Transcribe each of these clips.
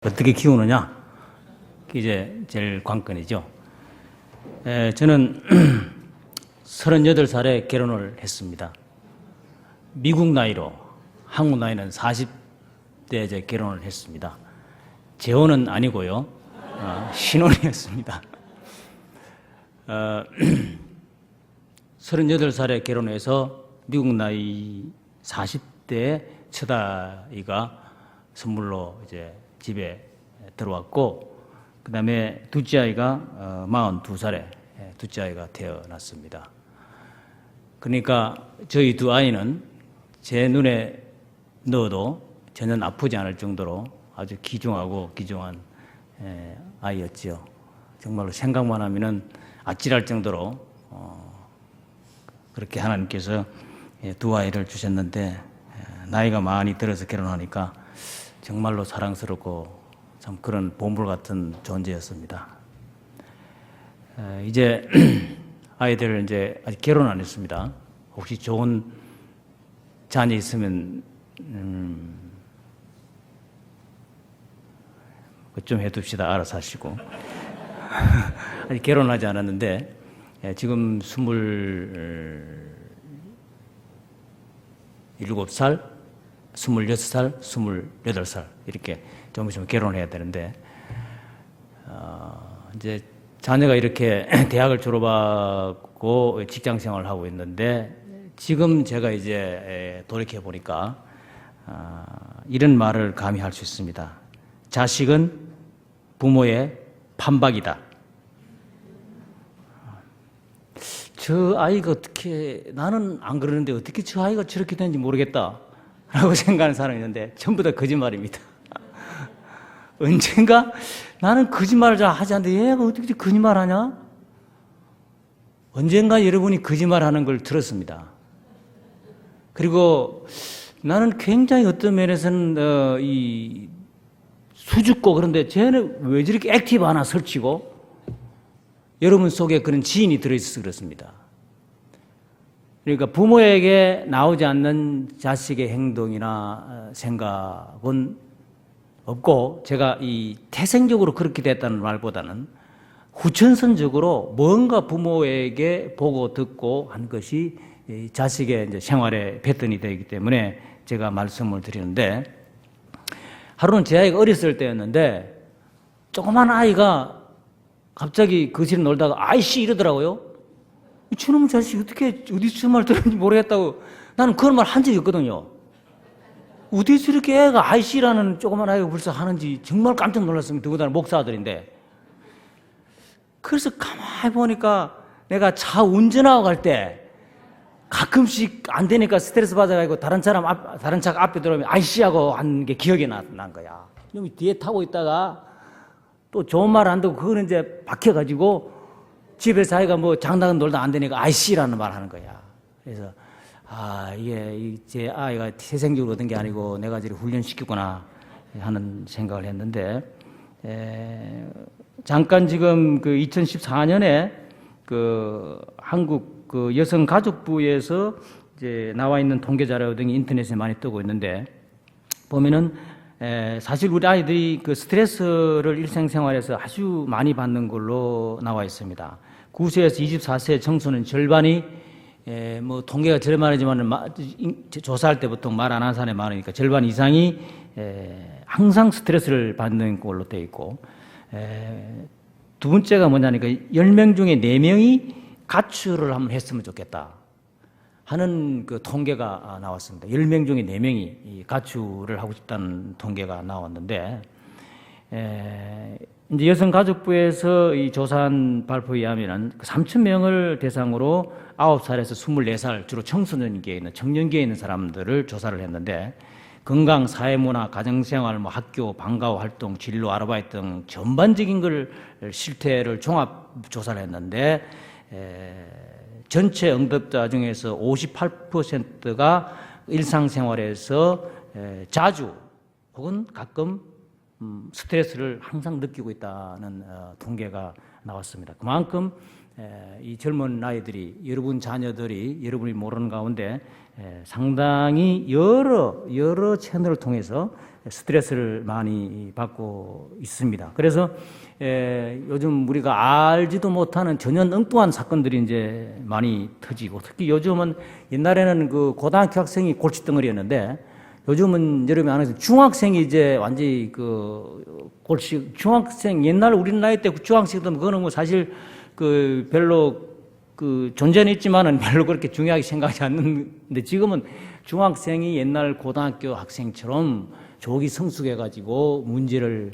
어떻게 키우느냐? 이제 제일 관건이죠. 저는 38살에 결혼을 했습니다. 미국 나이로, 한국 나이는 40대에 이제 결혼을 했습니다. 재혼은 아니고요. 신혼이었습니다. 38살에 결혼해서 미국 나이 40대에 첫 아이가 선물로 이제 집에 들어왔고, 그 다음에 둘째 아이가 42살에 둘째 아이가 태어났습니다. 그러니까 저희 두 아이는 제 눈에 넣어도 전혀 아프지 않을 정도로 아주 귀중하고 귀중한 아이였지요. 정말로 생각만 하면은 아찔할 정도로 그렇게 하나님께서 두 아이를 주셨는데, 나이가 많이 들어서 결혼하니까 정말로 사랑스럽고 참 그런 보물 같은 존재였습니다. 이제 아이들 이제 아직 결혼 안 했습니다. 혹시 좋은 자녀 있으면 좀 해둡시다. 알아서 하시고. 아직 결혼하지 않았는데 지금 27살, 26살, 28살 이렇게 좀 있으면 결혼해야 되는데, 이제 자녀가 이렇게 대학을 졸업하고 직장 생활을 하고 있는데, 지금 제가 이제 돌이켜 보니까 이런 말을 감히 할 수 있습니다. 자식은 부모의 판박이다. 저 아이가 어떻게, 나는 안 그러는데 어떻게 저 아이가 저렇게 되는지 모르겠다 라고 생각하는 사람이 있는데 전부 다 거짓말입니다. 언젠가 나는 거짓말을 잘 하지 않는데 얘가 어떻게 거짓말 하냐? 언젠가 여러분이 거짓말 하는 걸 들었습니다. 그리고 나는 굉장히 어떤 면에서는 이 수줍고, 그런데 쟤는 왜 저렇게 액티브하나 설치고, 여러분 속에 그런 지인이 들어있어서 그렇습니다. 그러니까 부모에게 나오지 않는 자식의 행동이나 생각은 없고, 제가 이 태생적으로 그렇게 됐다는 말보다는 후천선적으로 뭔가 부모에게 보고 듣고 한 것이 자식의 이제 생활의 패턴이 되기 때문에 제가 말씀을 드리는데, 하루는 제 아이가 어렸을 때였는데 조그만 아이가 갑자기 거실에 놀다가 아이씨 이러더라고요. 저놈 자식 어떻게 어디서 저 말 들었는지 모르겠다고. 나는 그런 말 한 적이 없거든요. 어디서 저렇게 애가 아이씨라는 조그만 아이가 벌써 하는지 정말 깜짝 놀랐습니다. 더군다나 목사들인데. 그래서 가만히 보니까 내가 차 운전하고 갈 때 가끔씩 안 되니까 스트레스 받아가지고 다른 차가 앞에 들어오면 아이씨하고 한 게 기억이 난 거야. 좀 뒤에 타고 있다가 또 좋은 말 안 듣고 그거는 이제 박혀가지고 집에서 아이가 뭐 장난은 놀다 안 되니까 아이씨라는 말 하는 거야. 그래서 이게 제 아이가 태생적으로 얻은 게 아니고 내가 저를 훈련시켰구나 하는 생각을 했는데, 잠깐 지금 그 2014년에 그 한국 그 여성가족부에서 이제 나와 있는 통계 자료 등이 인터넷에 많이 뜨고 있는데, 보면은 사실 우리 아이들이 그 스트레스를 일상생활에서 아주 많이 받는 걸로 나와 있습니다. 9세에서 24세 청소년 절반이 뭐 통계가 절반이지만 조사할 때 보통 말 안 하는 사람이 많으니까 절반 이상이 항상 스트레스를 받는 걸로 되어 있고, 두 번째가 뭐냐니까 10명 중에 4명이 가출을 한번 했으면 좋겠다 하는 그 통계가 나왔습니다. 10명 중에 4명이 가출을 하고 싶다는 통계가 나왔는데, 이제 여성가족부에서 이 조사한 발표에 의하면 3,000명을 대상으로 9살에서 24살, 주로 청소년기에 있는, 청년기에 있는 사람들을 조사를 했는데, 건강, 사회문화, 가정생활, 뭐 학교, 방과후 활동, 진로, 아르바이트 등 전반적인 걸 실태를 종합 조사를 했는데, 전체 응답자 중에서 58%가 일상생활에서 자주 혹은 가끔 스트레스를 항상 느끼고 있다는 통계가 나왔습니다. 그만큼 이 젊은 아이들이 여러분 자녀들이 여러분이 모르는 가운데 상당히 여러 채널을 통해서 스트레스를 많이 받고 있습니다. 그래서 요즘 우리가 알지도 못하는 전혀 엉뚱한 사건들이 이제 많이 터지고, 특히 요즘은 옛날에는 그 고등학교 학생이 골칫덩어리였는데 요즘은 여러분이 아는 중학생이 이제 완전히 그 중학생, 옛날 우리 나이 때 중학생도 그거는 뭐 사실 그 별로 그 존재는 있지만은 별로 그렇게 중요하게 생각하지 않는데, 지금은 중학생이 옛날 고등학교 학생처럼 조기 성숙해가지고 문제를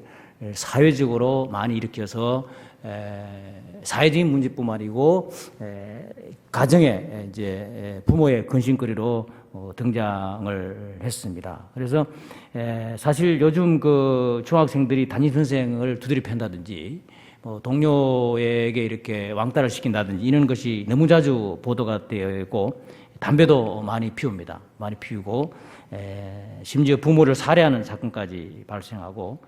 사회적으로 많이 일으켜서 사회적인 문제뿐만 아니고 가정에 이제 부모의 근심거리로 등장을 했습니다. 그래서 사실 요즘 그 중학생들이 담임 선생을 두드려 팬다든지 동료에게 이렇게 왕따를 시킨다든지 이런 것이 너무 자주 보도가 되어 있고, 담배도 많이 피웁니다. 많이 피우고 심지어 부모를 살해하는 사건까지 발생하고,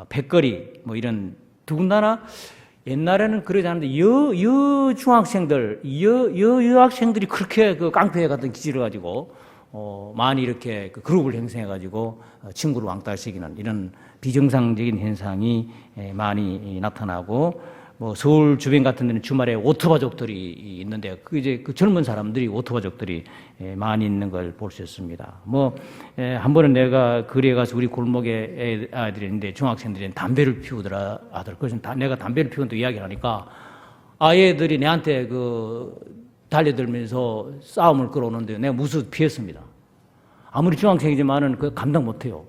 백거리 뭐 이런, 더군다나 옛날에는 그러지 않는데 중학생들, 여학생들이 그렇게 그 깡패 같은 기질을 가지고 많이 이렇게 그 그룹을 형성해 가지고 친구를 왕따시키는 이런 비정상적인 현상이 많이 나타나고, 뭐 서울 주변 같은 데는 주말에 오토바족들이 있는데 그 젊은 사람들이 오토바족들이 많이 있는 걸 볼 수 있습니다. 한 번은 내가 거리에 가서 우리 골목에 아이들이 있는데 중학생들이 담배를 피우더라 아들. 그래서 내가 담배를 피운다 이야기를 하니까 아이들이 내한테 그 달려들면서 싸움을 끌어오는데 내가 무수 피했습니다. 아무리 중학생이지만은 그 감당 못해요.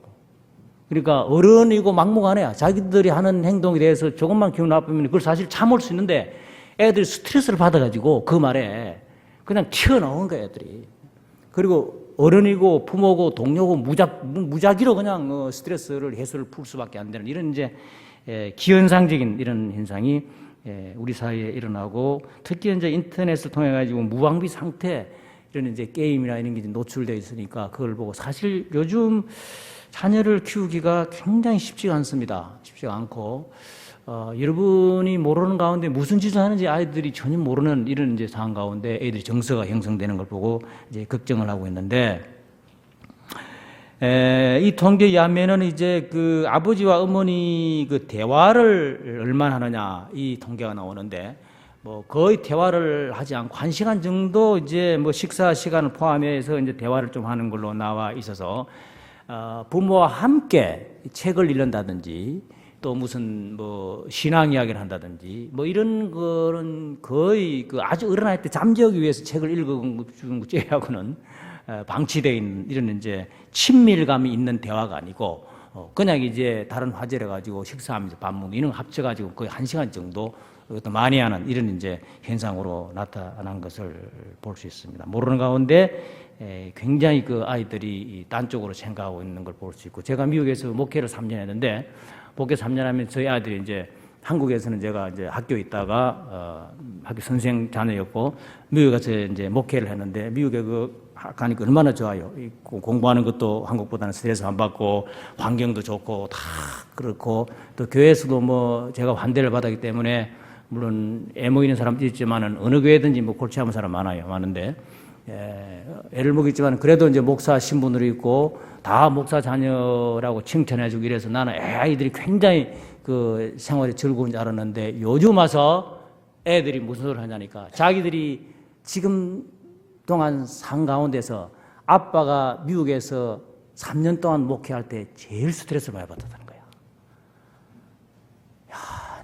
그러니까 어른이고 막무가내야. 자기들이 하는 행동에 대해서 조금만 기분 나쁘면 그걸 사실 참을 수 있는데 애들이 스트레스를 받아가지고 그 말에 그냥 튀어나오는 거야, 애들이. 그리고 어른이고 부모고 동료고 무작위로 그냥 스트레스를 해소를 풀 수밖에 안 되는 이런 이제 기현상적인 이런 현상이 우리 사회에 일어나고, 특히 이제 인터넷을 통해 가지고 무방비 상태 이런 이제 게임이나 이런 게 노출되어 있으니까 그걸 보고 사실 요즘 자녀를 키우기가 굉장히 쉽지가 않습니다. 쉽지가 않고, 여러분이 모르는 가운데 무슨 짓을 하는지 아이들이 전혀 모르는 이런 이제 상황 가운데 애들이 정서가 형성되는 걸 보고 이제 걱정을 하고 있는데, 이 통계에 의하면은 이제 그 아버지와 어머니 그 대화를 얼마나 하느냐 이 통계가 나오는데, 거의 대화를 하지 않고 1시간 정도 이제 식사 시간을 포함해서 이제 대화를 좀 하는 걸로 나와 있어서, 부모와 함께 책을 읽는다든지 또 무슨 신앙 이야기를 한다든지 이런 거는 거의 그 아주 어른할 때 잠재우기 위해서 책을 읽어주는 것 제외하고는 방치되어 있는 이런 이제 친밀감이 있는 대화가 아니고, 그냥 이제 다른 화제를 가지고 식사하면서 밥 먹는 이런 거 합쳐가지고 거의 1시간 정도 또 많이 하는 이런 이제 현상으로 나타난 것을 볼 수 있습니다. 모르는 가운데 굉장히 그 아이들이 딴 쪽으로 생각하고 있는 걸 볼 수 있고, 제가 미국에서 목회를 3년 했는데, 목회 3년 하면 저희 아이들이 이제 한국에서는 제가 이제 학교에 있다가 학교 선생 자녀였고, 미국에 가서 이제 목회를 했는데, 미국에 가니까 얼마나 좋아요. 공부하는 것도 한국보다는 스트레스 안 받고 환경도 좋고 다 그렇고, 또 교회에서도 제가 환대를 받았기 때문에, 물론 애 모이는 사람도 있지만은 어느 교회든지 골치 아픈 사람 많은데, 애를 먹이지만 그래도 이제 목사 신분으로 있고 다 목사 자녀라고 칭찬해주고 이래서 나는 아이들이 굉장히 그 생활이 즐거운 줄 알았는데, 요즘 와서 애들이 무슨 소리를 하냐니까 자기들이 지금 동안 산 가운데서 아빠가 미국에서 3년 동안 목회할 때 제일 스트레스를 많이 받았다는 거야.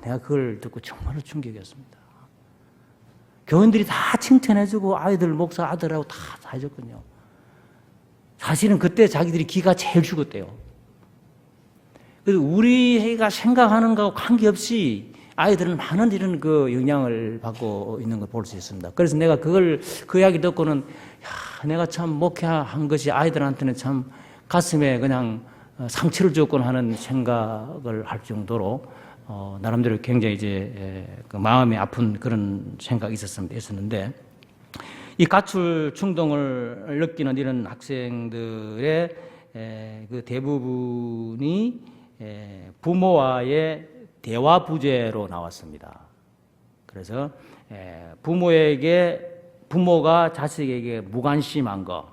내가 그걸 듣고 정말로 충격이었습니다. 교인들이 다 칭찬해주고 아이들 목사 아들하고 다 해줬거든요. 사실은 그때 자기들이 기가 제일 죽었대요. 그래서 우리가 생각하는 거하고 관계없이 아이들은 많은 이런 그 영향을 받고 있는 걸 볼 수 있습니다. 그래서 내가 그 이야기 듣고는 내가 참 목회한 것이 아이들한테는 참 가슴에 그냥 상처를 줬곤 하는 생각을 할 정도로 나름대로 굉장히 이제 그 마음이 아픈 그런 생각이 있었는데, 이 가출 충동을 느끼는 이런 학생들의 그 대부분이 부모와의 대화 부재로 나왔습니다. 그래서 부모가 자식에게 무관심한 거,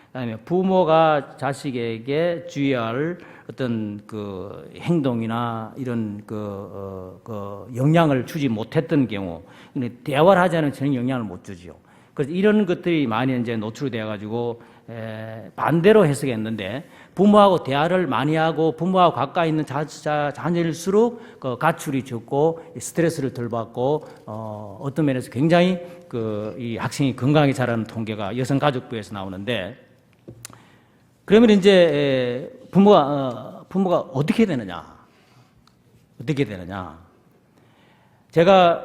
그다음에 부모가 자식에게 주의할 어떤 그 행동이나 이런 그 영향을 주지 못했던 경우, 대화를 하지 않으면 전혀 영향을 못 주지요. 그래서 이런 것들이 많이 이제 노출되어 가지고 반대로 해석했는데, 부모하고 대화를 많이 하고 부모하고 가까이 있는 자녀일수록 그 가출이 적고 스트레스를 덜 받고 어떤 면에서 굉장히 이 학생이 건강하게 자라는 통계가 여성가족부에서 나오는데, 그러면 이제 부모가 어떻게 되느냐? 어떻게 되느냐? 제가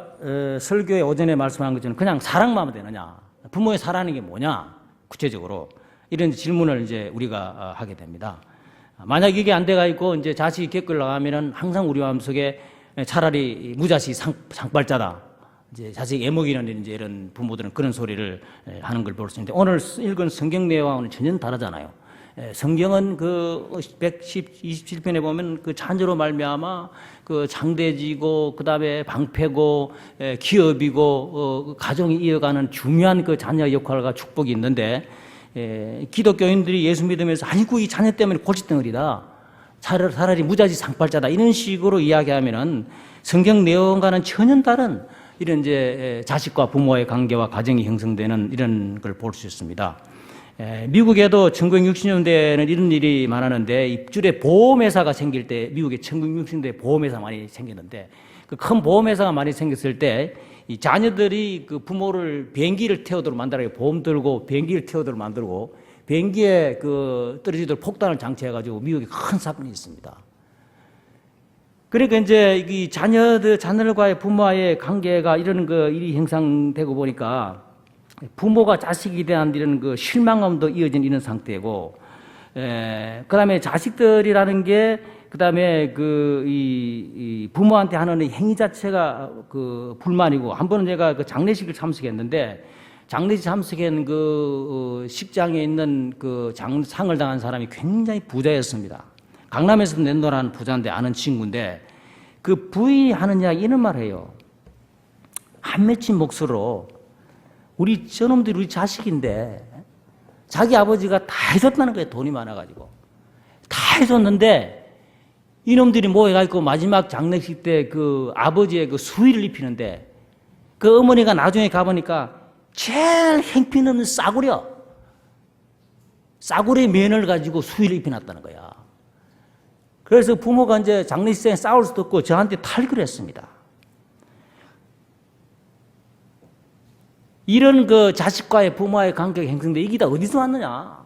설교에 오전에 말씀한 것처럼 그냥 사랑만 하면 되느냐? 부모의 사랑하는 게 뭐냐? 구체적으로 이런 질문을 이제 우리가 하게 됩니다. 만약 이게 안 돼가 있고 이제 자식이 겪으려 하면은 항상 우리 마음속에 차라리 무자식 상발자다. 이제 자식 애먹이는 이제 이런 부모들은 그런 소리를 하는 걸 볼 수 있는데, 오늘 읽은 성경 내용하고는 전혀 다르잖아요. 성경은 그 127편에 보면 그 자녀로 말미암아 그 장대지고 그다음에 방패고 기업이고 가정이 이어가는 중요한 그 자녀 역할과 축복이 있는데, 기독교인들이 예수 믿으면서 아이고 이 자녀 때문에 골칫덩어리다, 차라리 무자식 상팔자다, 이런 식으로 이야기하면은 성경 내용과는 전혀 다른 이런 이제 자식과 부모의 관계와 가정이 형성되는 이런 걸 볼 수 있습니다. 미국에도 1960년대에는 이런 일이 많았는데, 입주에 보험회사가 생길 때, 미국에 1960년대에 보험회사 많이 생겼는데, 그 큰 보험회사가 많이 생겼을 때 이 자녀들이 그 부모를 비행기를 태우도록 만들어요. 보험 들고 비행기를 태우도록 만들고 비행기에 그 떨어지도록 폭탄을 장치해가지고 미국에 큰 사건이 있습니다. 그러니까 이제 이 자녀들과의 부모와의 관계가 이런 그 일이 형성되고 보니까 부모가 자식에 대한 이런 그 실망감도 이어진 이런 상태고, 그다음에 자식들이라는 게 그다음에 이 부모한테 하는 행위 자체가 그 불만이고, 한 번은 제가 그 장례식을 참석했는데, 장례식 참석한 그 식장에 있는 그 상을 당한 사람이 굉장히 부자였습니다. 강남에서 낸노라는 부자인데, 아는 친구인데, 그 부인이 하는 이야기 이런 말 해요. 한 맺힌 목소리로 저놈들이 우리 자식인데 자기 아버지가 다 해줬다는 거예요. 돈이 많아가지고 다 해줬는데 이놈들이 모여가지고 마지막 장례식 때 그 아버지의 그 수의를 입히는데, 그 어머니가 나중에 가보니까 제일 행편없는 싸구려 면을 가지고 수의를 입혀놨다는 거야. 그래서 부모가 이제 장례식장에 싸울 수도 없고 저한테 탈구를 했습니다. 이런 그 자식과의 부모와의 관계가 형성돼, 이게 다 어디서 왔느냐?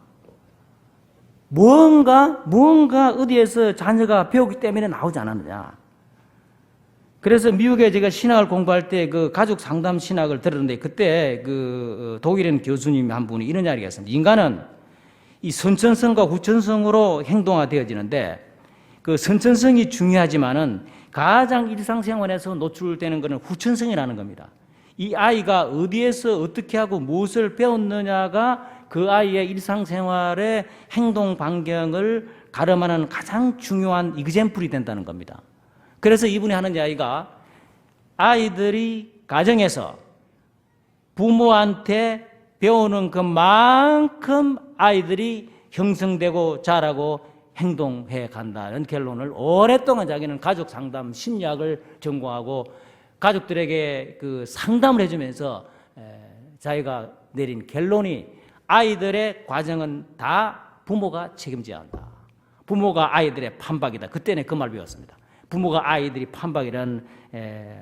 무언가 어디에서 자녀가 배우기 때문에 나오지 않았느냐? 그래서 미국에 제가 신학을 공부할 때 그 가족 상담 신학을 들었는데, 그때 그 독일인 교수님 한 분이 이런 이야기가 있습니다. 인간은 이 선천성과 후천성으로 행동화되어지는데, 그 선천성이 중요하지만은 가장 일상생활에서 노출되는 것은 후천성이라는 겁니다. 이 아이가 어디에서 어떻게 하고 무엇을 배웠느냐가 그 아이의 일상생활의 행동 반경을 가름하는 가장 중요한 이그젬플이 된다는 겁니다. 그래서 이분이 하는 이야기가, 아이들이 가정에서 부모한테 배우는 그만큼 아이들이 형성되고 자라고 행동해 간다는 결론을, 오랫동안 자기는 가족 상담 심리학을 전공하고 가족들에게 그 상담을 해주면서 자기가 내린 결론이, 아이들의 과정은 다 부모가 책임져야 한다. 부모가 아이들의 판박이다. 그때는 그 말 배웠습니다. 부모가 아이들이 판박이라는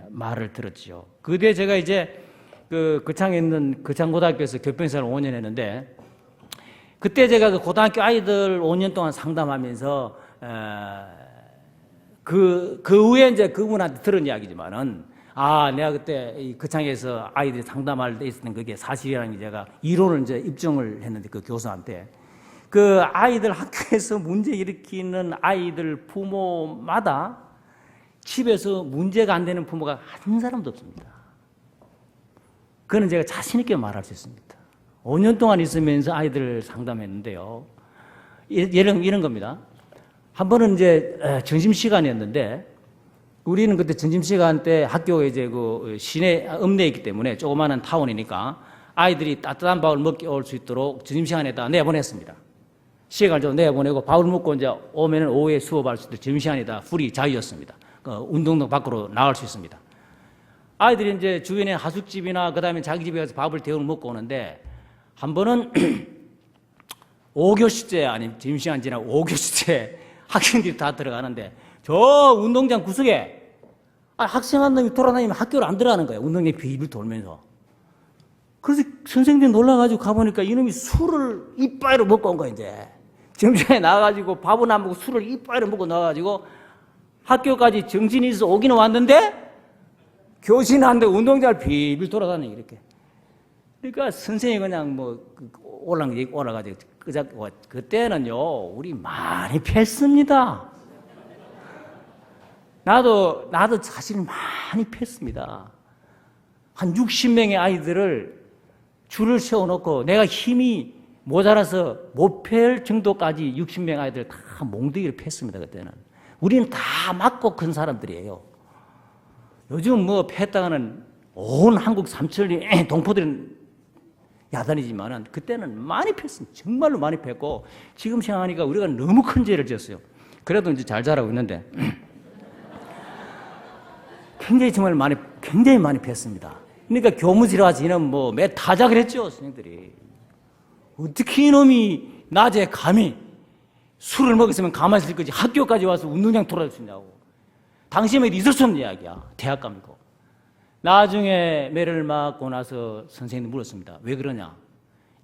말을 들었죠. 그 뒤에 제가 이제 그 거창에 있는 거창고등학교에서 교평생활을 5년 했는데, 그때 제가 그 고등학교 아이들 5년 동안 상담하면서 그 후에 이제 그분한테 들은 이야기지만은, 내가 그때 이 거창에서 아이들이 상담할 때 있었던 그게 사실이라는 게 제가 이론을 이제 입증을 했는데, 그 교수한테 그 아이들 학교에서 문제 일으키는 아이들 부모마다 집에서 문제가 안 되는 부모가 한 사람도 없습니다. 그거는 제가 자신 있게 말할 수 있습니다. 5년 동안 있으면서 아이들을 상담했는데요. 이런 겁니다. 한 번은 이제 점심시간이었는데, 우리는 그때 점심시간 때 학교가 이제 그 시내, 읍내에 있기 때문에 조그마한 타운이니까 아이들이 따뜻한 밥을 먹게 올 수 있도록 점심시간에다 내보냈습니다. 시간을 좀 내보내고 밥을 먹고 이제 오면은 오후에 수업할 수 있도록 점심시간에다 풀이 자유였습니다. 운동도 밖으로 나갈 수 있습니다. 아이들이 이제 주변에 하숙집이나 그 다음에 자기 집에 가서 밥을 데워 먹고 오는데 한 번은 5교시째 아니면 점심시간 지나고 5교시째 학생들이 다 들어가는데 저 운동장 구석에 학생 한 놈이 돌아다니면 학교를 안 들어가는 거예요. 운동장에 비빌 돌면서. 그래서 선생님들이 놀라가지고 가보니까 이놈이 술을 이빠이로 먹고 온 거야, 이제. 점심에 나와가지고 밥은 안 먹고 술을 이빠이로 먹고 나와가지고 학교까지 정신이 있어 오기는 왔는데 교신 한데 운동장을 비빌 돌아다니, 이렇게. 그러니까 선생님이 그냥 올라가지고 그때는요, 우리 많이 팼습니다. 나도 사실 많이 팼습니다. 한 60명의 아이들을 줄을 세워놓고 내가 힘이 모자라서 못 팰 정도까지 60명 아이들 다 몽둥이를 팼습니다, 그때는. 우리는 다 맞고 큰 사람들이에요. 요즘 팼다가는 온 한국 삼천리 동포들은 야단이지만은 그때는 많이 팼습니다. 정말로 많이 팼고 지금 생각하니까 우리가 너무 큰 죄를 지었어요. 그래도 이제 잘 자라고 있는데 굉장히 많이 팼습니다. 그러니까 교무실에 와서 이놈 매 타자 그랬죠, 선생님들이. 어떻게 이놈이 낮에 감히 술을 먹었으면 가만히 있을 거지 학교까지 와서 운동장 돌아줄 수 있냐고. 당시에 있을 수 없는 이야기야. 대학 감이고. 나중에 매를 맞고 나서 선생님이 물었습니다. 왜 그러냐?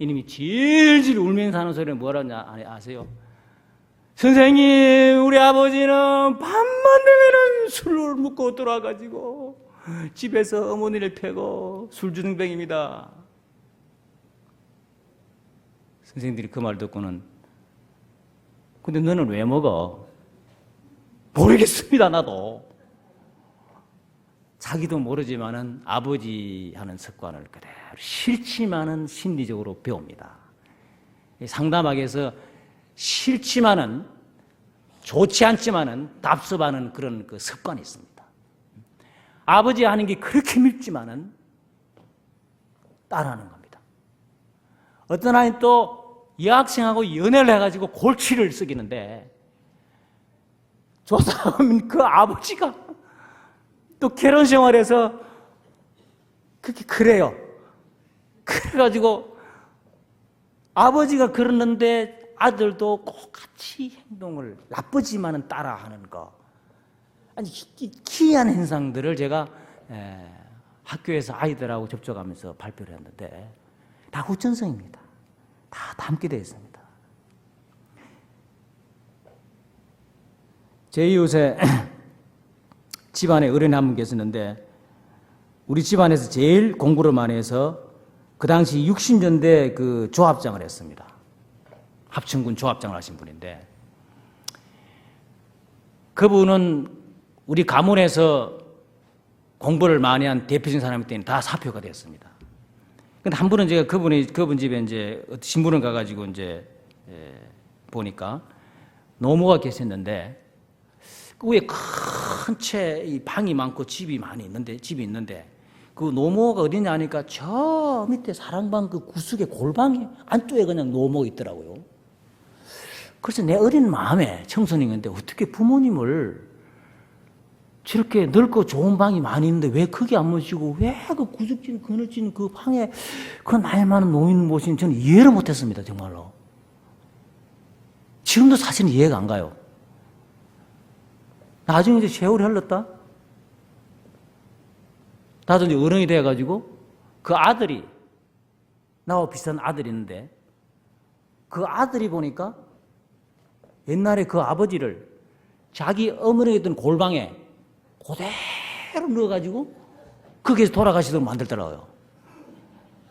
이놈이 질질 울면서 하는 소리는 뭐라냐 아세요? 선생님, 우리 아버지는 밤만 되면은 술을 먹고 돌아가지고 집에서 어머니를 패고 술주정뱅입니다. 선생님들이 그 말 듣고는 근데 너는 왜 먹어? 모르겠습니다, 나도. 자기도 모르지만은 아버지 하는 습관을 그대로 싫지만은 심리적으로 배웁니다. 상담학에서 싫지만은 좋지 않지만은 답습하는 그런 그 습관이 있습니다. 아버지 하는 게 그렇게 밉지만은 따라하는 겁니다. 어떤 아이는 또 여학생하고 연애를 해가지고 골치를 썩이는데 조사하면 그 아버지가 또 결혼 생활에서 그렇게 그래요. 그래가지고 아버지가 그러는데 아들도 똑같이 행동을 나쁘지만은 따라하는 거. 아니 기이한 현상들을 제가 학교에서 아이들하고 접촉하면서 발표를 했는데 다 후천성입니다. 다 담게 되어 있습니다. 제 이웃에 집안에 어린이 한 분 계셨는데 우리 집안에서 제일 공부를 많이 해서 그 당시 60년대 그 조합장을 했습니다. 합천군 조합장을 하신 분인데 그분은 우리 가문에서 공부를 많이 한 대표적인 사람이 때문에 다 사표가 됐습니다. 근데 한 분은 제가 그분 집에 이제 신부를 가가지고 이제 보니까 노모가 계셨는데 그 위에 큰 채 방이 많고 집이 있는데 그 노모가 어디냐 하니까 저 밑에 사랑방 그 구석에 골방에 안쪽에 그냥 노모가 있더라고요. 그래서 내 어린 마음에 청소년인데 어떻게 부모님을 저렇게 넓고 좋은 방이 많이 있는데 왜 거기 안 모시고 왜 그 구석진 그늘진 그 방에 그 나이 많은 노인 모시는 저는 이해를 못했습니다, 정말로. 지금도 사실은 이해가 안 가요. 나중에 이제 세월이 흘렀다. 나도 이제 어른이 돼가지고 그 아들이 나와 비슷한 아들이 있는데 그 아들이 보니까 옛날에 그 아버지를 자기 어머니가 있던 골방에 그대로 넣어가지고 거기에서 돌아가시도록 만들더라고요.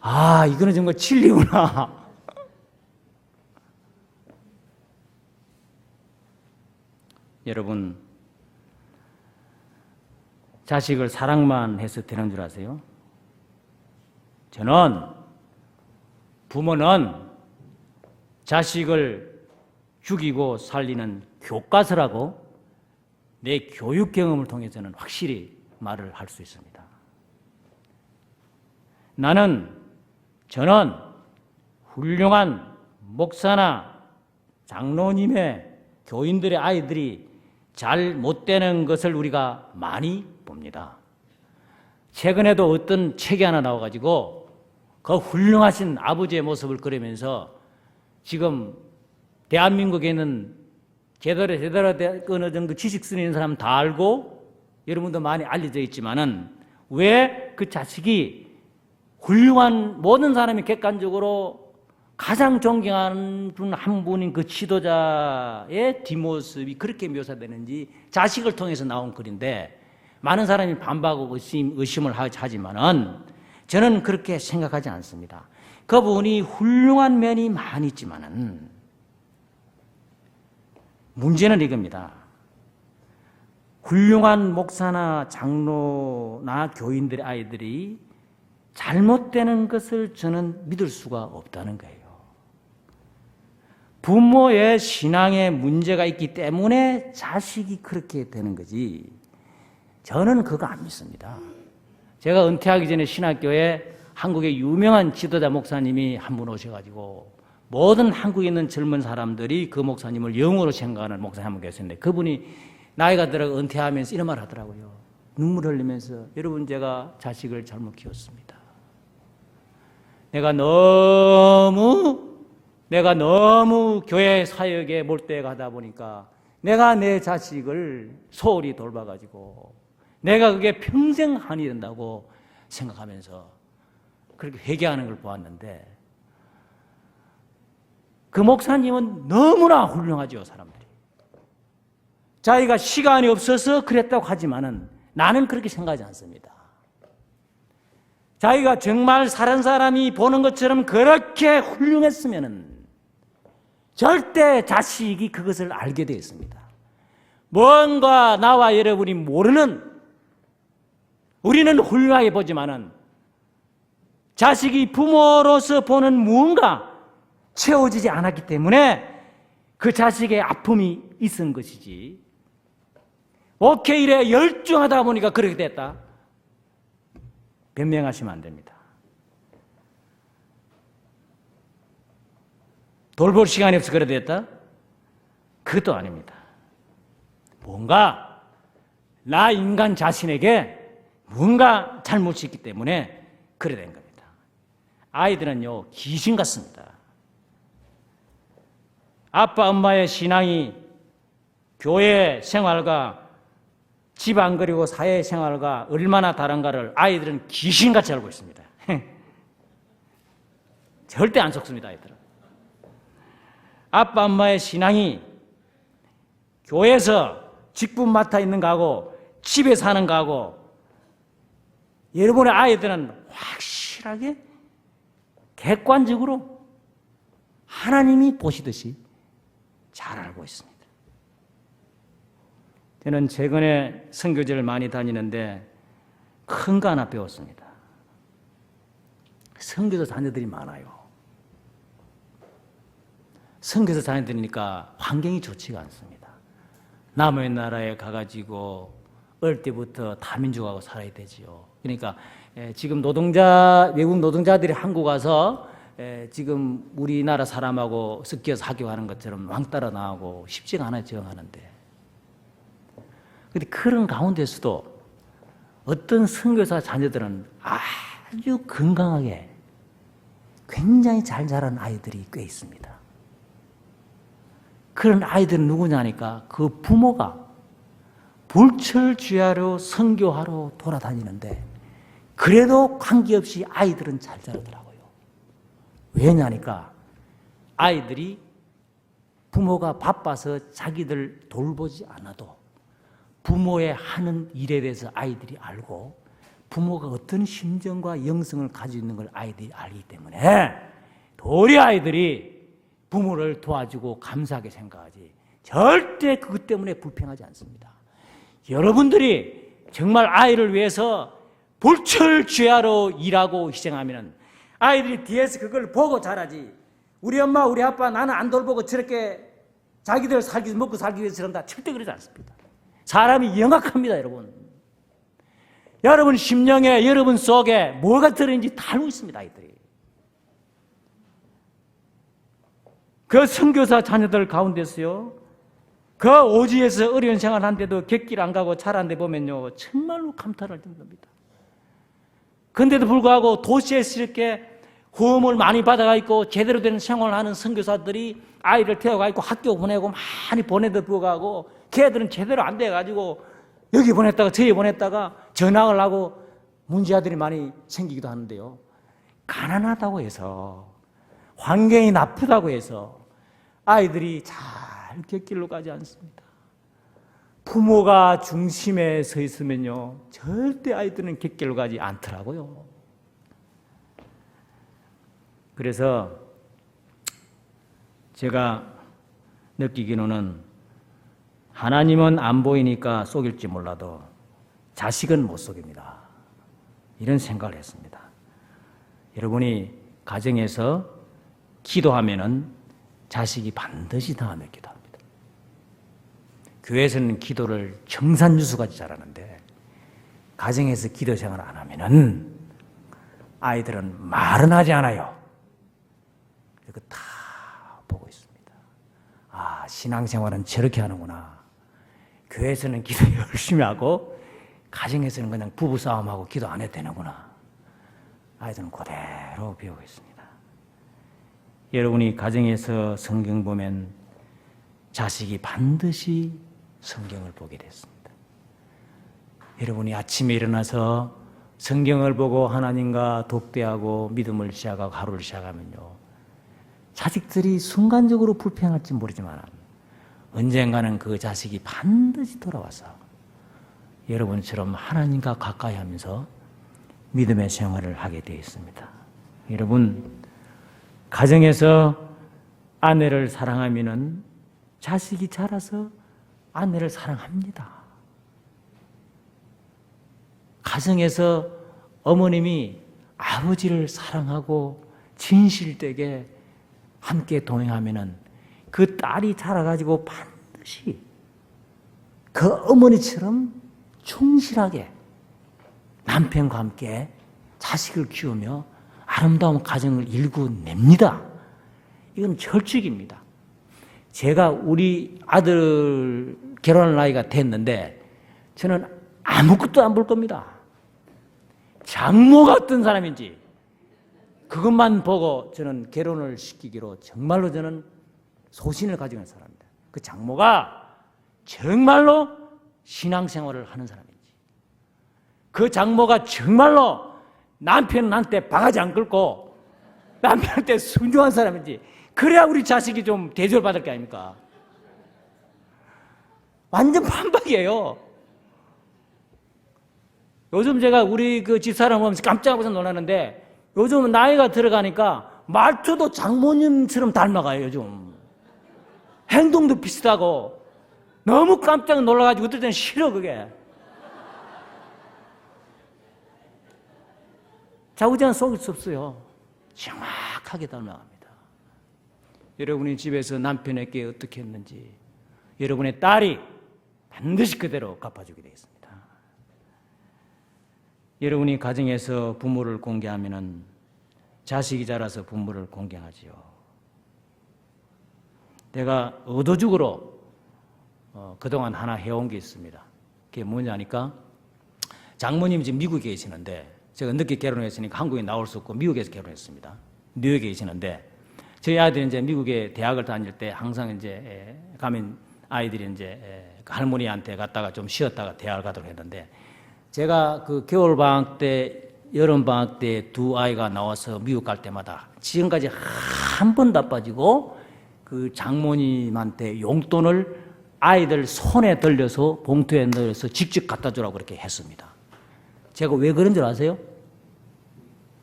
아, 이거는 정말 진리구나. 여러분, 자식을 사랑만 해서 되는 줄 아세요? 저는 부모는 자식을 죽이고 살리는 교과서라고 내 교육 경험을 통해서는 확실히 말을 할 수 있습니다. 저는 훌륭한 목사나 장로님의 교인들의 아이들이 잘 못되는 것을 우리가 많이 봅니다. 최근에도 어떤 책이 하나 나와가지고 그 훌륭하신 아버지의 모습을 그리면서 지금 대한민국에 있는 제대로 어느 정도 지식성 있는 사람 다 알고 여러분도 많이 알려져 있지만은 왜 그 자식이 훌륭한 모든 사람이 객관적으로 가장 존경하는 분 한 분인 그 지도자의 뒷모습이 그렇게 묘사되는지 자식을 통해서 나온 글인데 많은 사람이 반박하고 의심을 하지만은 저는 그렇게 생각하지 않습니다. 그분이 훌륭한 면이 많이 있지만은 문제는 이겁니다. 훌륭한 목사나 장로나 교인들의 아이들이 잘못되는 것을 저는 믿을 수가 없다는 거예요. 부모의 신앙에 문제가 있기 때문에 자식이 그렇게 되는 거지. 저는 그거 안 믿습니다. 제가 은퇴하기 전에 신학교에 한국의 유명한 지도자 목사님이 한 분 오셔가지고 모든 한국에 있는 젊은 사람들이 그 목사님을 영으로 생각하는 목사님 한 분 계셨는데 그분이 나이가 들어 은퇴하면서 이런 말 하더라고요. 눈물 흘리면서 여러분 제가 자식을 잘못 키웠습니다. 내가 너무 교회 사역에 몰두해 가다 보니까 내가 내 자식을 소홀히 돌봐가지고 내가 그게 평생 한이 된다고 생각하면서 그렇게 회개하는 걸 보았는데 그 목사님은 너무나 훌륭하죠, 사람들이. 자기가 시간이 없어서 그랬다고 하지만은 나는 그렇게 생각하지 않습니다. 자기가 정말 다른 사람이 보는 것처럼 그렇게 훌륭했으면은 절대 자식이 그것을 알게 되어 있습니다. 뭔가 나와 여러분이 모르는 우리는 훌륭하게 보지만은 자식이 부모로서 보는 무언가 채워지지 않았기 때문에 그 자식의 아픔이 있은 것이지. 목회일에 열중하다 보니까 그렇게 됐다. 변명하시면 안 됩니다. 돌볼 시간이 없어서 그래 됐다? 그것도 아닙니다. 뭔가 나 인간 자신에게 뭔가 잘못이 있기 때문에 그래 된 겁니다. 아이들은요 귀신 같습니다. 아빠 엄마의 신앙이 교회 생활과 집안 그리고 사회 생활과 얼마나 다른가를 아이들은 귀신같이 알고 있습니다. 절대 안 속습니다. 아이들은. 아빠 엄마의 신앙이 교회에서 직분 맡아 있는 거하고 집에 사는 거하고 여러분의 아이들은 확실하게 객관적으로 하나님이 보시듯이 잘 알고 있습니다. 저는 최근에 선교제를 많이 다니는데 큰 거 하나 배웠습니다. 선교사 자녀들이 많아요. 선교사 자녀들이니까 환경이 좋지가 않습니다. 남의 나라에 가가지고 어릴 때부터 다민족하고 살아야 되지요. 그러니까 지금 외국 노동자들이 한국 와서 지금 우리나라 사람하고 섞여서 학교하는 것처럼 왕따라 나오고 쉽지가 않아요. 적응하는데. 그런데 그런 가운데서도 어떤 선교사 자녀들은 아주 건강하게 굉장히 잘 자란 아이들이 꽤 있습니다. 그런 아이들은 누구냐니까 그 부모가 불철주야로 선교하러 돌아다니는데 그래도 관계없이 아이들은 잘 자라더라고요. 왜냐니까 아이들이 부모가 바빠서 자기들 돌보지 않아도 부모의 하는 일에 대해서 아이들이 알고 부모가 어떤 심정과 영성을 가지고 있는 걸 아이들이 알기 때문에 도리 아이들이 부모를 도와주고 감사하게 생각하지 절대 그것 때문에 불평하지 않습니다. 여러분들이 정말 아이를 위해서 불철주야로 일하고 희생하면 아이들이 뒤에서 그걸 보고 자라지. 우리 엄마 우리 아빠 나는 안 돌보고 저렇게 자기들 먹고 살기 위해서 저런다 절대 그러지 않습니다. 사람이 영악합니다, 여러분. 여러분 심령에, 여러분 속에 뭐가 들어있는지 다 알고 있습니다, 아이들이. 그 선교사 자녀들 가운데서요, 그 오지에서 어려운 생활 한데도 객길 안 가고 잘하는데 보면요, 정말로 감탄할 정도입니다. 그런데도 불구하고 도시에서 이렇게 후원을 많이 받아가 있고 제대로 된 생활을 하는 선교사들이 아이를 태워가 있고 학교 보내고 많이 보내도 불구하고 걔들은 제대로 안 돼가지고 여기 보냈다가 저기 보냈다가 전학을 하고 문제아들이 많이 생기기도 하는데요. 가난하다고 해서, 환경이 나쁘다고 해서 아이들이 잘 객길로 가지 않습니다. 부모가 중심에 서 있으면요, 절대 아이들은 객길로 가지 않더라고요. 그래서 제가 느끼기로는 하나님은 안 보이니까 속일지 몰라도 자식은 못 속입니다. 이런 생각을 했습니다. 여러분이 가정에서 기도하면은 자식이 반드시 당하며 기도합니다. 교회에서는 기도를 정산유수같이 잘하는데 가정에서 기도 생활을 안 하면은 아이들은 말은 하지 않아요. 그거 다 보고 있습니다. 아, 신앙생활은 저렇게 하는구나. 교회에서는 기도 열심히 하고 가정에서는 그냥 부부싸움하고 기도 안 해도 되는구나. 아이들은 그대로 배우고 있습니다. 여러분이 가정에서 성경 보면 자식이 반드시 성경을 보게 됐습니다. 여러분이 아침에 일어나서 성경을 보고 하나님과 독대하고 믿음을 시작하고 하루를 시작하면요, 자식들이 순간적으로 불평할지 모르지만 언젠가는 그 자식이 반드시 돌아와서 여러분처럼 하나님과 가까이 하면서 믿음의 생활을 하게 되어 있습니다. 여러분, 가정에서 아내를 사랑하면은 자식이 자라서 아내를 사랑합니다. 가정에서 어머님이 아버지를 사랑하고 진실되게 함께 동행하면은 그 딸이 자라가지고 반드시 그 어머니처럼 충실하게 남편과 함께 자식을 키우며 아름다운 가정을 일궈냅니다. 이건 철칙입니다. 제가 우리 아들 결혼할 나이가 됐는데 저는 아무것도 안 볼 겁니다. 장모가 어떤 사람인지 그것만 보고 저는 결혼을 시키기로 정말로 저는 소신을 가지고 있는 사람입니다. 그 장모가 정말로 신앙생활을 하는 사람인지, 그 장모가 정말로 남편한테 바가지 안 긁고 남편한테 순종한 사람인지, 그래야 우리 자식이 좀 대접을 받을 게 아닙니까? 완전 판박이에요. 요즘 제가 우리 그 집사람 보면서 깜짝 놀랐는데 요즘은 나이가 들어가니까 말투도 장모님처럼 닮아가요. 요즘 행동도 비슷하고 너무 깜짝 놀라가지고 어떨 때는 싫어. 그게 자우지간 속일 수 없어요. 정확하게 닮아갑니다. 여러분이 집에서 남편에게 어떻게 했는지 여러분의 딸이 반드시 그대로 갚아주게 되어 있습니다. 여러분이 가정에서 부모를 공경하면 자식이 자라서 부모를 공경하지요. 내가 의도적으로 그동안 하나 해온 게 있습니다. 그게 뭐냐니까, 장모님이 지금 미국에 계시는데 제가 늦게 결혼했으니까 한국에 나올 수 없고 미국에서 결혼했습니다. 뉴욕에 계시는데 저희 아들이 이제 미국에 대학을 다닐 때 항상 이제 가면 아이들이 이제 할머니한테 갔다가 좀 쉬었다가 대학을 가도록 했는데, 제가 그 겨울 방학 때, 여름 방학 때 두 아이가 나와서 미국 갈 때마다 지금까지 한 번도 안 빠지고 그 장모님한테 용돈을 아이들 손에 들려서 봉투에 넣어서 직접 갖다 주라고 그렇게 했습니다. 제가 왜 그런 줄 아세요?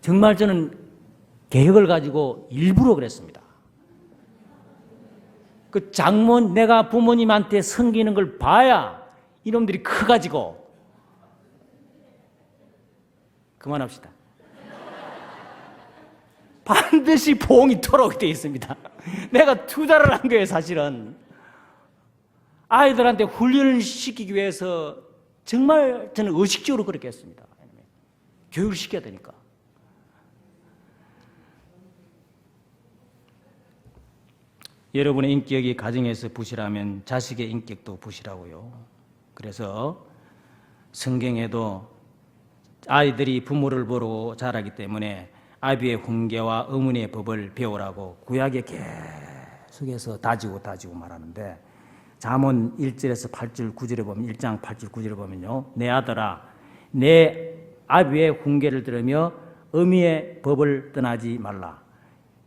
정말 저는 계획을 가지고 일부러 그랬습니다. 그 내가 부모님한테 섬기는 걸 봐야 이놈들이 커가지고. 그만합시다. 반드시 보응이 돌아오게 되어 있습니다. 내가 투자를 한 거예요, 사실은. 아이들한테 훈련을 시키기 위해서 정말 저는 의식적으로 그렇게 했습니다. 교육을 시켜야 되니까. 여러분의 인격이 가정에서 부실하면 자식의 인격도 부실하고요. 그래서 성경에도 아이들이 부모를 보고 자라기 때문에 아비의 훈계와 어머니의 법을 배우라고 구약에 계속해서 다지고 말하는데, 잠언 1절에서 8절 9절에 보면, 1장 8절 9절에 보면요, 내 아들아 내 아비의 훈계를 들으며 어미의 법을 떠나지 말라.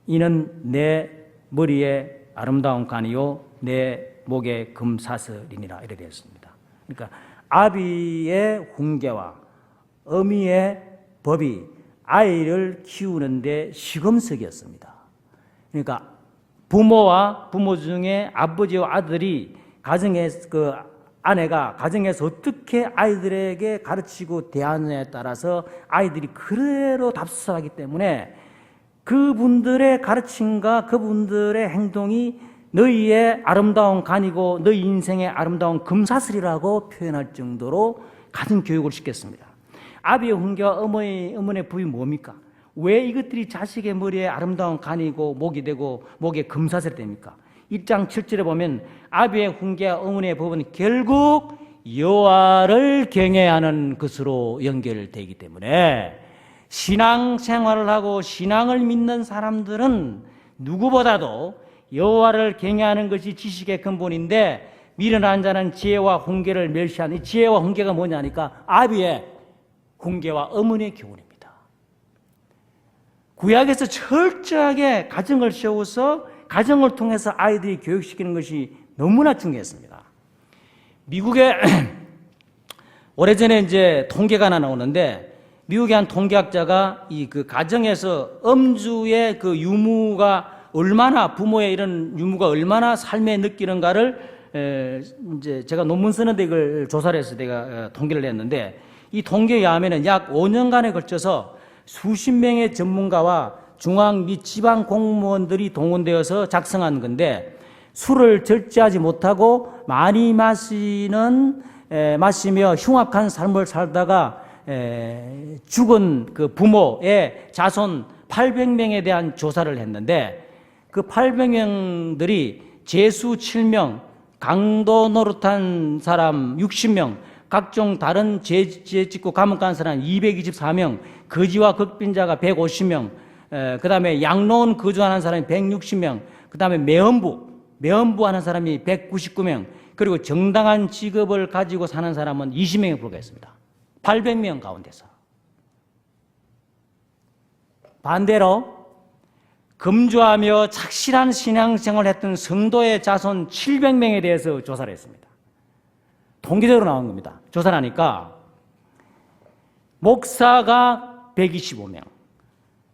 이는 내 머리에 아름다운 간이요 내 목에 금사슬이니라. 이렇게 되어 있습니다. 그러니까 아비의 훈계와 어미의 법이 아이를 키우는데 시금석이었습니다. 그러니까 부모 중에 아버지와 아들이 가정에 그 아내가 가정에서 어떻게 아이들에게 가르치고 대하느냐에 따라서 아이들이 그대로 답습하기 때문에 그분들의 가르침과 그분들의 행동이 너희의 아름다운 간이고 너희 인생의 아름다운 금사슬이라고 표현할 정도로 가정 교육을 시켰습니다. 아비의 훈계와 어머니의 법이 뭡니까? 왜 이것들이 자식의 머리에 아름다운 간이고 목이 되고 목에 금사슬이 됩니까? 1장 7절에 보면 아비의 훈계와 어머니의 법은 결국 여호와를 경외하는 것으로 연결되기 때문에 신앙생활을 하고 신앙을 믿는 사람들은 누구보다도 여호와를 경외하는 것이 지식의 근본인데, 미련한 자는 지혜와 훈계를 멸시하는, 이 지혜와 훈계가 뭐냐니까 아비의 훈계와 어머니의 교훈입니다. 구약에서 철저하게 가정을 세워서 가정을 통해서 아이들이 교육시키는 것이 너무나 중요했습니다. 미국에 오래전에 이제 통계가 하나 나오는데, 미국의 한 통계학자가 이 그 가정에서 엄주의 그 유무가 얼마나, 부모의 이런 유무가 얼마나 삶에 느끼는가를 이제 제가 논문 쓰는데 이걸 조사를 해서 내가 통계를 냈는데, 이 통계에 의하면은 약 5년간에 걸쳐서 수십 명의 전문가와 중앙 및 지방 공무원들이 동원되어서 작성한 건데, 술을 절제하지 못하고 많이 마시며 흉악한 삶을 살다가 죽은 그 부모의 자손 800명에 대한 조사를 했는데, 그 800명들이 재수 7명, 강도 노릇한 사람 60명, 각종 다른 죄 짓고 감옥 간 사람 224명, 거지와 극빈자가 150명, 그 다음에 양로원 거주하는 사람이 160명, 그 다음에 매헌부 하는 사람이 199명, 그리고 정당한 직업을 가지고 사는 사람은 20명에 불과했습니다. 800명 가운데서. 반대로 금주하며 착실한 신앙생활을 했던 성도의 자손 700명에 대해서 조사를 했습니다. 통계적으로 나온 겁니다. 조사를 하니까 목사가 125명,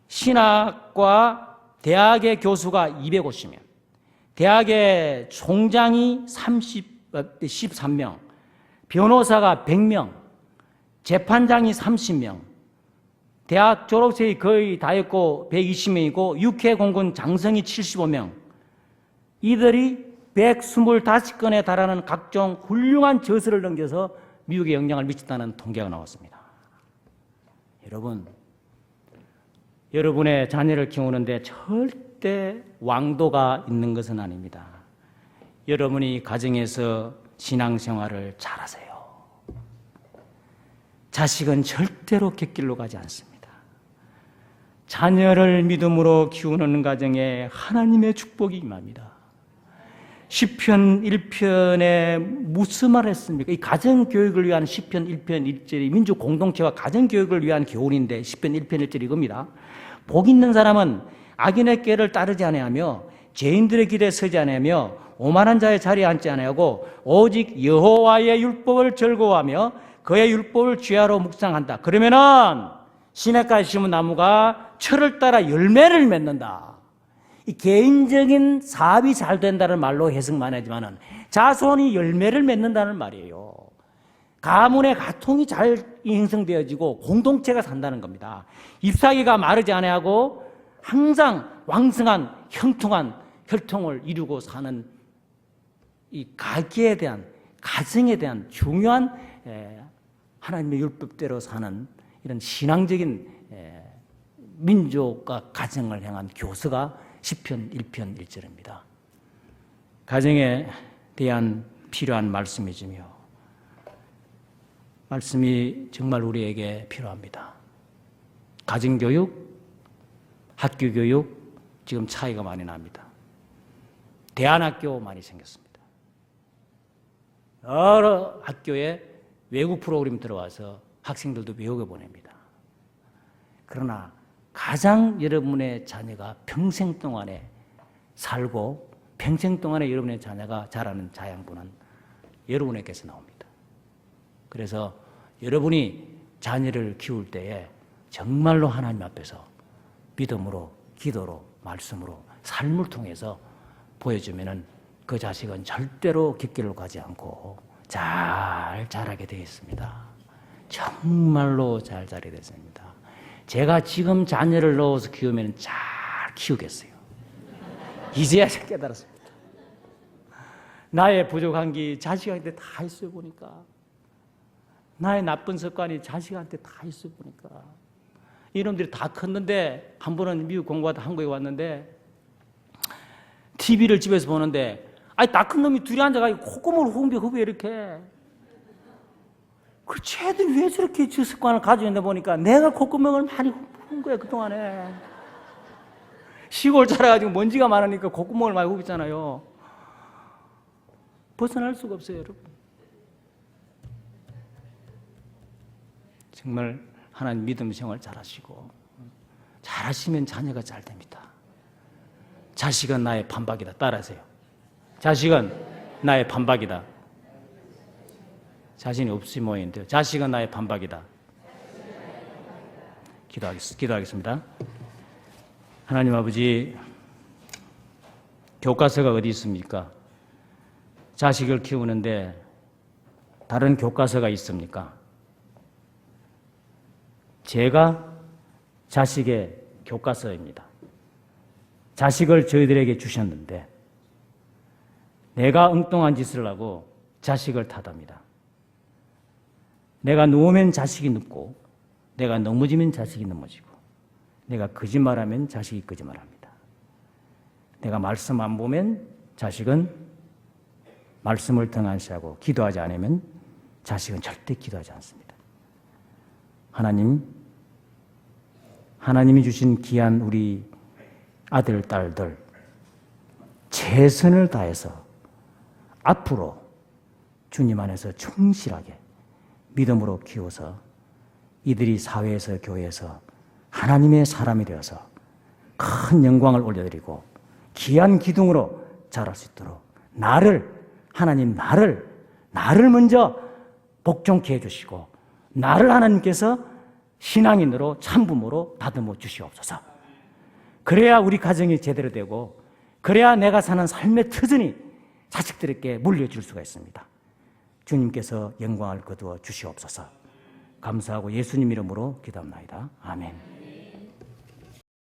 신학과 대학의 교수가 250명, 대학의 총장이 13명, 변호사가 100명, 재판장이 30명, 대학 졸업생이 거의 다였고 120명이고 육해공군 장성이 75명, 이들이 125건에 달하는 각종 훌륭한 저서를 넘겨서 미국에 영향을 미쳤다는 통계가 나왔습니다. 여러분의 자녀를 키우는데 절대 왕도가 있는 것은 아닙니다. 여러분이 가정에서 신앙생활을 잘하세요. 자식은 절대로 객길로 가지 않습니다. 자녀를 믿음으로 키우는 가정에 하나님의 축복이 임합니다. 시편 1편에 무슨 말을 했습니까? 이 가정교육을 위한 시편 1편 1절이 민족 공동체와 가정교육을 위한 교훈인데, 시편 1편 1절이 이겁니다. 복 있는 사람은 악인의 꾀를 따르지 아니하며 죄인들의 길에 서지 아니하며 오만한 자의 자리에 앉지 아니하고 오직 여호와의 율법을 즐거워하며 그의 율법을 주야로 묵상한다. 그러면은 시냇가에 심은 나무가 철을 따라 열매를 맺는다. 이 개인적인 사업이 잘 된다는 말로 해석만 하지만은 자손이 열매를 맺는다는 말이에요. 가문의 가통이 잘 형성되어지고 공동체가 산다는 겁니다. 잎사귀가 마르지 아니하고 항상 왕성한 형통한 혈통을 이루고 사는 이 가계에 대한, 가정에 대한 중요한 하나님의 율법대로 사는 이런 신앙적인 민족과 가정을 향한 교서가 시편 1편 1절입니다. 가정에 대한 필요한 말씀이지며 말씀이 정말 우리에게 필요합니다. 가정교육, 학교교육 지금 차이가 많이 납니다. 대안학교 많이 생겼습니다. 여러 학교에 외국 프로그램 들어와서 학생들도 외국에 보냅니다. 그러나 가장 여러분의 자녀가 평생 동안에 살고 평생 동안에 여러분의 자녀가 자라는 자양분은 여러분에게서 나옵니다. 그래서 여러분이 자녀를 키울 때에 정말로 하나님 앞에서 믿음으로, 기도로, 말씀으로, 삶을 통해서 보여주면은 그 자식은 절대로 깃길을 가지 않고 잘 자라게 되어 있습니다. 정말로 잘 자라게 됐습니다. 제가 지금 자녀를 넣어서 키우면 잘 키우겠어요. 이제야 깨달았습니다. 나의 부족한 게 자식한테 다 있어 보니까, 나의 나쁜 습관이 자식한테 다 있어 보니까, 이놈들이 다 컸는데, 한 번은 미국 공부하다 한국에 왔는데 TV를 집에서 보는데, 아니 다 큰 놈이 둘이 앉아가지고 콧구멍을 후비후비 이렇게. 그 쟤들 왜 저렇게 저 습관을 가지고 있나 보니까 내가 콧구멍을 많이 후 거야 그동안에. 시골 자라가지고 먼지가 많으니까 콧구멍을 많이 후비잖아요. 벗어날 수가 없어요, 여러분. 정말 하나님 믿음 생활 잘하시고, 잘하시면 자녀가 잘 됩니다. 자식은 나의 판박이다. 따라하세요. 자식은 나의 판박이다. 자신이 없으신 모양인데요. 자식은 나의 판박이다. 기도하겠습니다. 하나님 아버지, 교과서가 어디 있습니까? 자식을 키우는데 다른 교과서가 있습니까? 제가 자식의 교과서입니다. 자식을 저희들에게 주셨는데 내가 엉뚱한 짓을 하고 자식을 탓합니다. 내가 누우면 자식이 눕고, 내가 넘어지면 자식이 넘어지고, 내가 거짓말하면 자식이 거짓말합니다. 내가 말씀 안 보면 자식은 말씀을 등한시하고, 기도하지 않으면 자식은 절대 기도하지 않습니다. 하나님이 주신 귀한 우리 아들, 딸들 최선을 다해서 앞으로 주님 안에서 충실하게 믿음으로 키워서 이들이 사회에서, 교회에서 하나님의 사람이 되어서 큰 영광을 올려드리고 귀한 기둥으로 자랄 수 있도록 하나님 나를 먼저 복종케 해주시고, 나를 하나님께서 신앙인으로 참부모로 다듬어 주시옵소서. 그래야 우리 가정이 제대로 되고, 그래야 내가 사는 삶의 터전이 자식들에게 물려줄 수가 있습니다. 주님께서 영광을 거두어 주시옵소서. 감사하고 예수님 이름으로 기도합니다. 아멘.